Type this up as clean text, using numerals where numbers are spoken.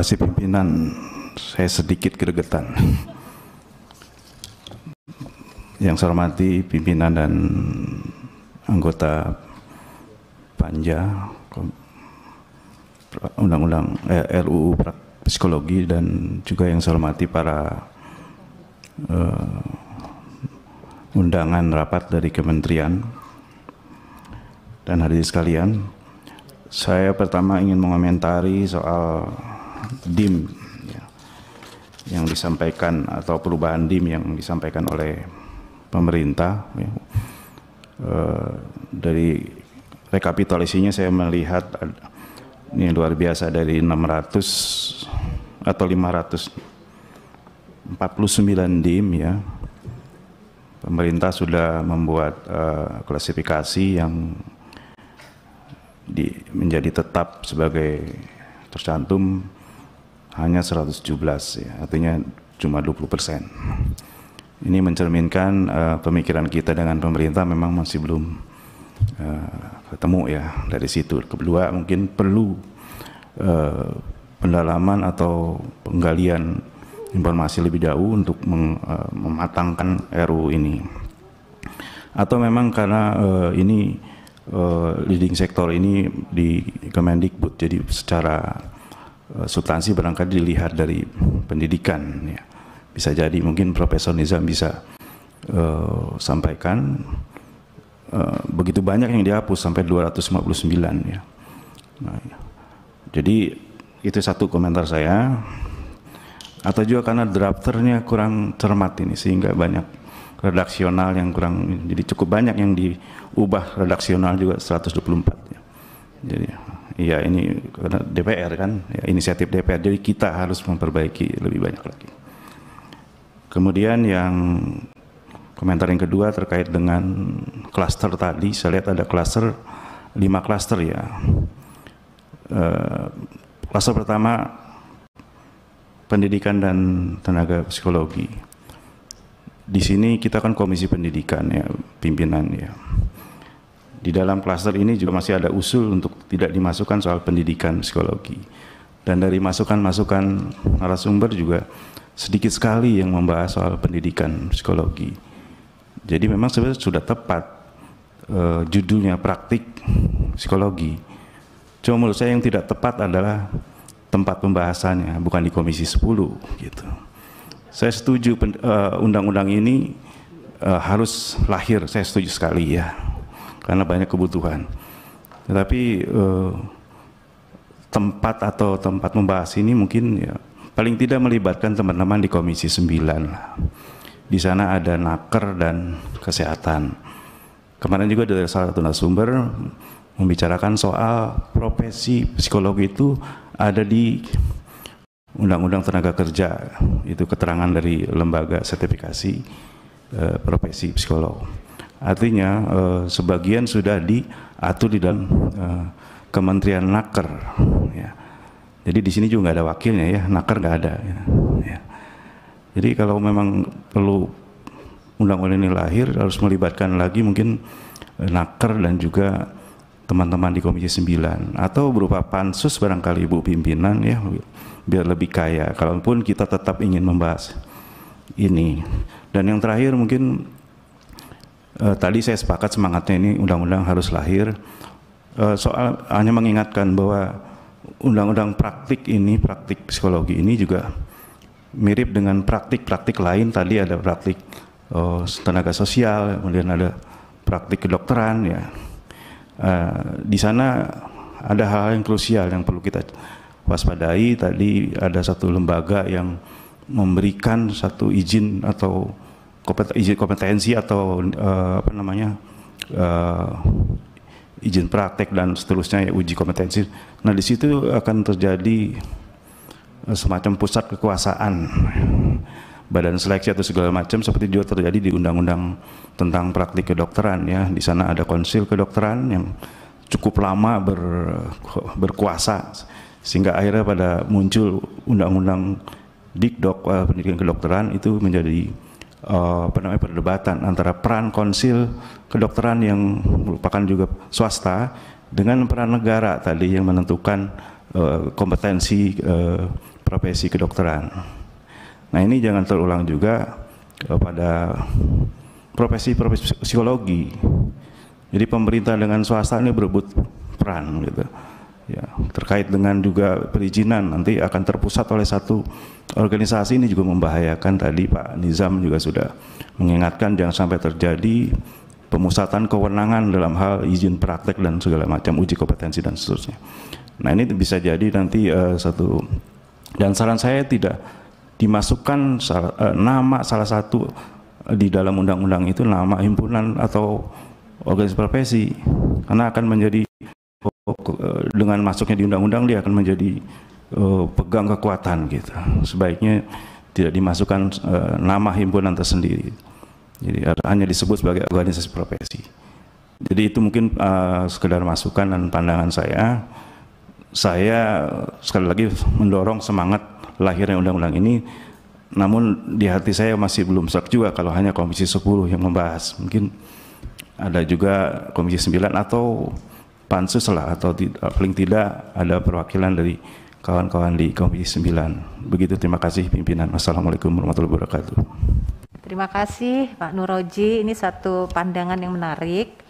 kasih pimpinan, saya sedikit gregetan. Yang saya hormati pimpinan dan anggota Panja Undang-Undang RUU Psikologi, dan juga yang saya hormati para undangan rapat dari kementerian dan hadirin sekalian. Saya pertama ingin mengomentari soal DIM yang disampaikan, atau perubahan DIM yang disampaikan oleh pemerintah. Dari rekapitulasinya saya melihat ini luar biasa, dari 600 atau 549 DIM ya. Pemerintah sudah membuat klasifikasi yang menjadi tetap sebagai tercantum hanya 117 ya, artinya cuma 20%. Ini mencerminkan pemikiran kita dengan pemerintah memang masih belum ketemu ya dari situ. Kedua, mungkin perlu pendalaman atau penggalian informasi lebih dahulu untuk mematangkan RUU ini. Atau memang karena ini leading sektor ini di Kemendikbud, jadi secara substansi barangkali dilihat dari pendidikan ya. Bisa jadi mungkin Profesor Nizam bisa sampaikan begitu banyak yang dihapus sampai 259 ya. Nah, jadi itu satu komentar saya. Atau juga karena drafternya kurang cermat ini, sehingga banyak redaksional yang kurang, jadi cukup banyak yang diubah redaksional juga 124 ya. Jadi ya ini karena DPR kan ya, inisiatif DPR, jadi kita harus memperbaiki lebih banyak lagi. Kemudian yang komentar yang kedua terkait dengan klaster tadi, saya lihat ada klaster 5 klaster ya. Klaster pertama pendidikan dan tenaga psikologi. Di sini kita kan komisi pendidikan ya, pimpinan ya. Di dalam klaster ini juga masih ada usul untuk tidak dimasukkan soal pendidikan psikologi. Dan dari masukan-masukan narasumber juga sedikit sekali yang membahas soal pendidikan psikologi. Jadi memang sebenarnya sudah tepat judulnya praktik psikologi. Cuma menurut saya yang tidak tepat adalah tempat pembahasannya, bukan di Komisi 10 gitu. Saya setuju undang-undang ini harus lahir, saya setuju sekali ya, karena banyak kebutuhan. Tetapi tempat membahas ini mungkin ya paling tidak melibatkan teman-teman di Komisi 9 lah. Di sana ada naker dan kesehatan. Kemarin juga dari salah satu narasumber membicarakan soal profesi psikologi itu ada di Undang-Undang Tenaga Kerja, itu keterangan dari lembaga sertifikasi profesi psikolog. Artinya sebagian sudah diatur di dalam Kementerian Naker ya. Jadi di sini juga nggak ada wakilnya ya, naker nggak ada ya. Jadi kalau memang perlu undang-undang ini lahir, harus melibatkan lagi mungkin naker dan juga teman-teman di Komisi 9 atau berupa pansus barangkali Ibu pimpinan ya, biar lebih kaya, kalaupun kita tetap ingin membahas ini. Dan yang terakhir mungkin tadi saya sepakat semangatnya ini undang-undang harus lahir, soal hanya mengingatkan bahwa undang-undang praktik ini, praktik psikologi ini juga mirip dengan praktik-praktik lain. Tadi ada praktik tenaga sosial, kemudian ada praktik kedokteran ya. Di sana ada hal-hal yang krusial yang perlu kita waspadai. Tadi ada satu lembaga yang memberikan satu izin atau izin kompetensi atau izin praktek dan seterusnya ya, uji kompetensi. Nah di situ akan terjadi semacam pusat kekuasaan, badan seleksi atau segala macam, seperti juga terjadi di undang-undang tentang praktik kedokteran ya. Di sana ada konsil kedokteran yang cukup lama berkuasa, sehingga akhirnya pada muncul undang-undang Dikdok pendidikan kedokteran. Itu menjadi perdebatan antara peran konsil kedokteran yang merupakan juga swasta dengan peran negara tadi yang menentukan kompetensi profesi kedokteran. Nah ini jangan terulang juga pada profesi-profesi psikologi. Jadi pemerintah dengan swasta ini berebut peran gitu. Ya, terkait dengan juga perizinan nanti akan terpusat oleh satu organisasi. Ini juga membahayakan. Tadi Pak Nizam juga sudah mengingatkan jangan sampai terjadi pemusatan kewenangan dalam hal izin praktek dan segala macam uji kompetensi dan seterusnya. Nah ini bisa jadi nanti satu, dan saran saya tidak dimasukkan nama salah satu di dalam undang-undang itu, nama himpunan atau organisasi profesi, karena akan menjadi dengan masuknya di undang-undang dia akan menjadi pegang kekuatan gitu. Sebaiknya tidak dimasukkan nama himpunan tersendiri. Jadi hanya disebut sebagai organisasi profesi. Jadi itu mungkin sekedar masukan dan pandangan saya. Saya sekali lagi mendorong semangat lahirnya undang-undang ini. Namun di hati saya masih belum serak juga kalau hanya Komisi 10 yang membahas. Mungkin ada juga Komisi 9 atau Pansus lah, atau paling tidak ada perwakilan dari kawan-kawan di Komisi 9. Begitu, terima kasih pimpinan. Wassalamualaikum warahmatullahi wabarakatuh. Terima kasih Pak Nuroji, ini satu pandangan yang menarik.